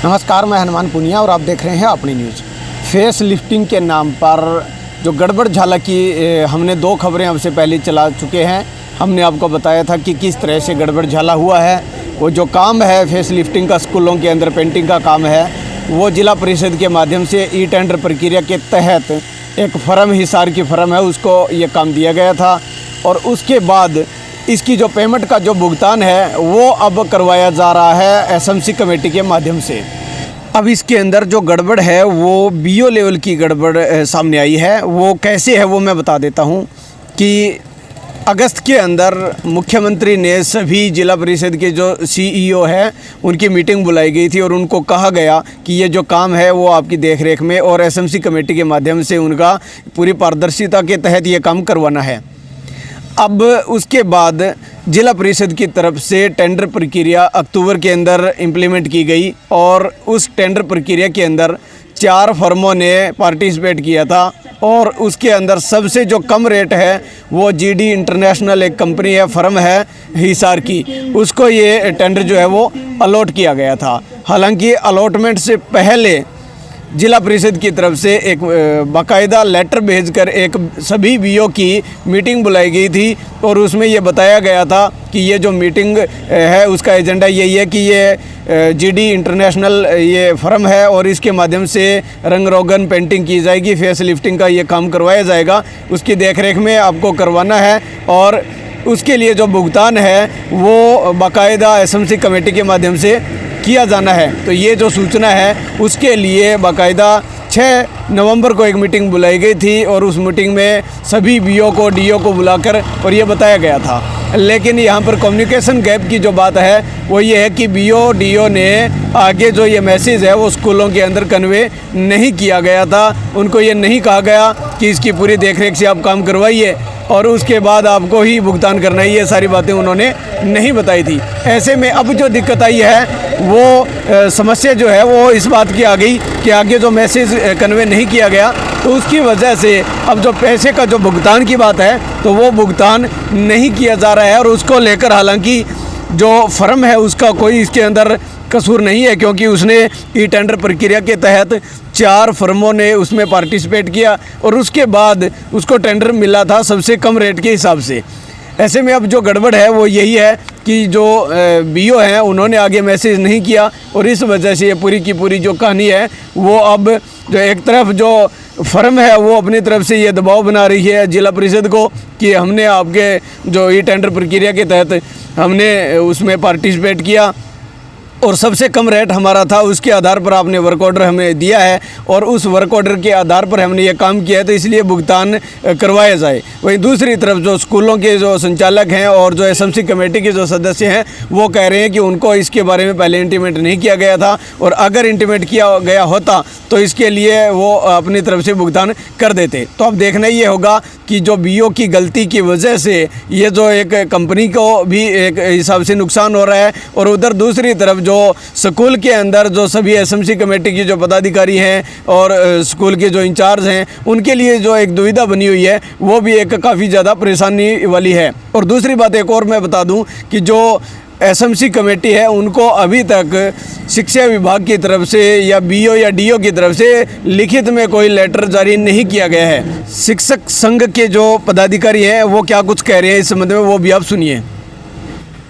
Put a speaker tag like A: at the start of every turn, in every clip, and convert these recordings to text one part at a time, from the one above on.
A: नमस्कार, मैं हनुमान पुनिया और आप देख रहे हैं अपनी न्यूज़। फेस लिफ्टिंग के नाम पर जो गड़बड़ झाला की हमने 2 खबरें हमसे पहले चला चुके हैं। हमने आपको बताया था कि किस तरह से गड़बड़ झाला हुआ है। वो जो काम है फेस लिफ्टिंग का, स्कूलों के अंदर पेंटिंग का काम है, वो जिला परिषद के माध्यम से ई टेंडर प्रक्रिया के तहत एक फर्म, हिसार की फर्म है, उसको ये काम दिया गया था। और उसके बाद इसकी जो पेमेंट का जो भुगतान है वो अब करवाया जा रहा है एसएमसी कमेटी के माध्यम से। अब इसके अंदर जो गड़बड़ है वो बीओ लेवल की गड़बड़ सामने आई है। वो कैसे है वो मैं बता देता हूँ कि अगस्त के अंदर मुख्यमंत्री ने सभी जिला परिषद के जो सीईओ है उनकी मीटिंग बुलाई गई थी और उनको कहा गया कि ये जो काम है वो आपकी देखरेख में और एसएमसी कमेटी के माध्यम से उनका पूरी पारदर्शिता के तहत ये काम करवाना है। अब उसके बाद जिला परिषद की तरफ से टेंडर प्रक्रिया अक्टूबर के अंदर इम्प्लीमेंट की गई और उस टेंडर प्रक्रिया के अंदर 4 फर्मों ने पार्टिसिपेट किया था और उसके अंदर सबसे जो कम रेट है वो जीडी इंटरनेशनल एक कंपनी है, फर्म है हिसार की, उसको ये टेंडर जो है वो अलॉट किया गया था। हालांकि अलॉटमेंट से पहले जिला परिषद की तरफ से एक बाकायदा लेटर भेजकर एक सभी बीओ की मीटिंग बुलाई गई थी और उसमें ये बताया गया था कि ये जो मीटिंग है उसका एजेंडा यही है कि ये जीडी इंटरनेशनल ये फर्म है और इसके माध्यम से रंग रोगन पेंटिंग की जाएगी, फेस लिफ्टिंग का ये काम करवाया जाएगा, उसकी देखरेख में आपको करवाना है और उसके लिए जो भुगतान है वो बाकायदा एसएमसी कमेटी के माध्यम से किया जाना है। तो ये जो सूचना है उसके लिए बाकायदा 6 नवंबर को एक मीटिंग बुलाई गई थी और उस मीटिंग में सभी बीओ को, डीओ को बुलाकर और ये बताया गया था। लेकिन यहाँ पर कम्युनिकेशन गैप की जो बात है वो ये है कि बीओ, डीओ ने आगे जो ये मैसेज है वो स्कूलों के अंदर कन्वे नहीं किया गया था। उनको ये नहीं कहा गया कि इसकी पूरी देखरेख से आप काम करवाइए और उसके बाद आपको ही भुगतान करना है, ये सारी बातें उन्होंने नहीं बताई थी। ऐसे में अब जो दिक्कत आई है वो समस्या जो है वो इस बात की आ गई कि आगे जो मैसेज कन्वे नहीं किया गया तो उसकी वजह से अब जो पैसे का जो भुगतान की बात है तो वो भुगतान नहीं किया जा रहा है। और उसको लेकर हालांकि जो फर्म है उसका कोई इसके अंदर कसूर नहीं है, क्योंकि उसने ई टेंडर प्रक्रिया के तहत 4 फर्मों ने उसमें पार्टिसिपेट किया और उसके बाद उसको टेंडर मिला था सबसे कम रेट के हिसाब से। ऐसे में अब जो गड़बड़ है वो यही है कि जो बीओ हैं उन्होंने आगे मैसेज नहीं किया और इस वजह से ये पूरी की पूरी जो कहानी है वो अब जो एक तरफ जो फर्म है वो अपनी तरफ से ये दबाव बना रही है जिला परिषद को कि हमने आपके जो ई टेंडर प्रक्रिया के तहत हमने उसमें पार्टिसिपेट किया और सबसे कम रेट हमारा था, उसके आधार पर आपने वर्क ऑर्डर हमें दिया है और उस वर्क ऑर्डर के आधार पर हमने ये काम किया है तो इसलिए भुगतान करवाया जाए। वहीं दूसरी तरफ जो स्कूलों के जो संचालक हैं और जो एसएमसी कमेटी के जो सदस्य हैं वो कह रहे हैं कि उनको इसके बारे में पहले इंटीमेट नहीं किया गया था और अगर इंटीमेट किया गया होता तो इसके लिए वो अपनी तरफ से भुगतान कर देते। तो अब देखना ये होगा कि जो बीओ की गलती की वजह से ये जो एक कंपनी को भी एक हिसाब से नुकसान हो रहा है और उधर दूसरी तरफ जो स्कूल के अंदर जो सभी एसएमसी कमेटी की जो पदाधिकारी हैं और स्कूल के जो इंचार्ज हैं उनके लिए जो एक दुविधा बनी हुई है वो भी एक काफ़ी ज़्यादा परेशानी वाली है। और दूसरी बात एक और मैं बता दूं कि जो एसएमसी कमेटी है उनको अभी तक शिक्षा विभाग की तरफ से या बीओ या डीओ की तरफ से लिखित में कोई लेटर जारी नहीं किया गया है। शिक्षक संघ के जो पदाधिकारी हैं वो क्या कुछ कह रहे हैं इस संबंध में वो भी आप सुनिए।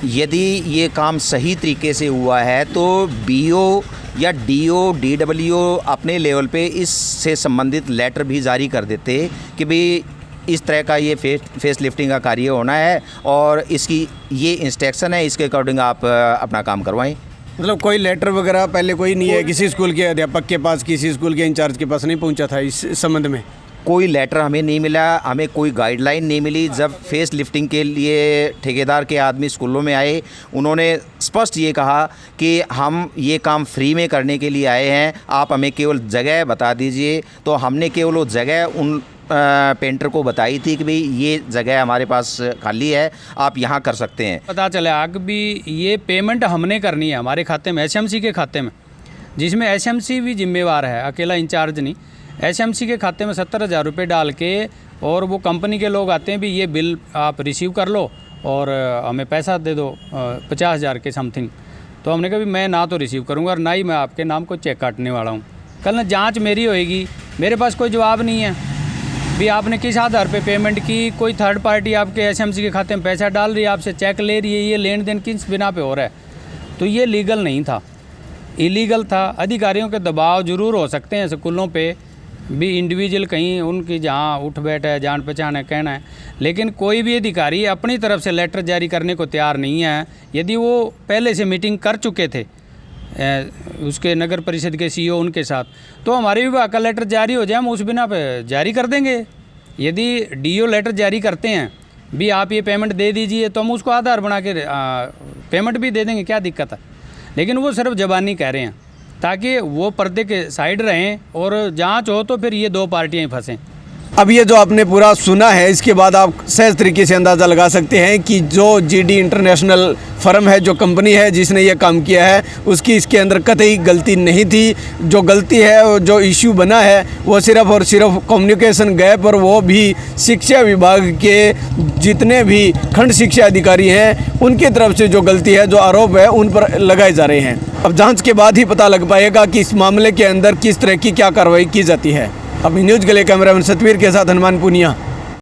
B: यदि ये काम सही तरीके से हुआ है तो बीओ या डीओ, डीडब्ल्यूओ अपने लेवल पे इससे संबंधित लेटर भी जारी कर देते कि भाई इस तरह का ये फेस लिफ्टिंग का कार्य होना है और इसकी ये इंस्ट्रक्शन है, इसके अकॉर्डिंग आप अपना काम करवाएं।
A: मतलब कोई लेटर वगैरह पहले कोई नहीं है, किसी स्कूल के अध्यापक के पास, किसी स्कूल के इंचार्ज के पास नहीं पहुंचा था इस संबंध में?
B: कोई लेटर हमें नहीं मिला, हमें कोई गाइडलाइन नहीं मिली। जब फेस लिफ्टिंग के लिए ठेकेदार के आदमी स्कूलों में आए उन्होंने स्पष्ट ये कहा कि हम ये काम फ्री में करने के लिए आए हैं, आप हमें केवल जगह बता दीजिए। तो हमने केवल वो जगह उन पेंटर को बताई थी कि भाई ये जगह हमारे पास खाली है, आप यहाँ कर सकते हैं।
C: पता चला कि भी ये पेमेंट हमने करनी है हमारे खाते में, एसएमसी के खाते में, जिसमें एसएमसी भी जिम्मेवार है, अकेला इंचार्ज नहीं। एसएमसी के खाते में 70,000 रुपये डाल के और वो कंपनी के लोग आते हैं भी ये बिल आप रिसीव कर लो और हमें पैसा दे दो 50,000 के समथिंग। तो हमने कहा भी मैं ना तो रिसीव करूँगा और ना ही मैं आपके नाम को चेक काटने वाला हूँ। कल ना जांच मेरी होएगी, मेरे पास कोई जवाब नहीं है भी आपने किस आधार पे पेमेंट की, कोई थर्ड पार्टी आपके एसएमसी के खाते में पैसा डाल रही है, आपसे चेक ले रही है, ये लेन देन किस बिना पे हो रहा है। तो ये लीगल नहीं था, इलीगल था। अधिकारियों के दबाव जरूर हो सकते हैं स्कूलों पे भी, इंडिविजुअल कहीं उनकी जहाँ उठ बैठ है, जान पहचान है, कहना है, लेकिन कोई भी अधिकारी अपनी तरफ से लेटर जारी करने को तैयार नहीं है। यदि वो पहले से मीटिंग कर चुके थे उसके नगर परिषद के सीईओ उनके साथ, तो हमारे विभाग का लेटर जारी हो जाए, हम उस बिना पे जारी कर देंगे। यदि डीओ लेटर जारी करते हैं भी आप ये पेमेंट दे दीजिए, तो हम उसको आधार बना के पेमेंट भी दे देंगे, क्या दिक्कत है। लेकिन वो सिर्फ ज़बानी कह रहे हैं ताकि वो पर्दे के साइड रहें और जांच हो तो फिर ये दो पार्टियां ही फंसें।
A: अब ये जो आपने पूरा सुना है, इसके बाद आप सहज तरीके से अंदाज़ा लगा सकते हैं कि जो जीडी इंटरनेशनल फर्म है, जो कंपनी है जिसने ये काम किया है, उसकी इसके अंदर कतई गलती नहीं थी। जो गलती है और जो इश्यू बना है वो सिर्फ और सिर्फ कम्युनिकेशन गैप, और वो भी शिक्षा विभाग के जितने भी खंड शिक्षा अधिकारी हैं उनकी तरफ से जो गलती है, जो आरोप है उन पर लगाए जा रहे हैं। अब जाँच के बाद ही पता लग पाएगा कि इस मामले के अंदर किस तरह की क्या कार्रवाई की जाती है। अपनी न्यूज़ के लिए कैमरामैन सतवीर के साथ हनुमान पुनिया।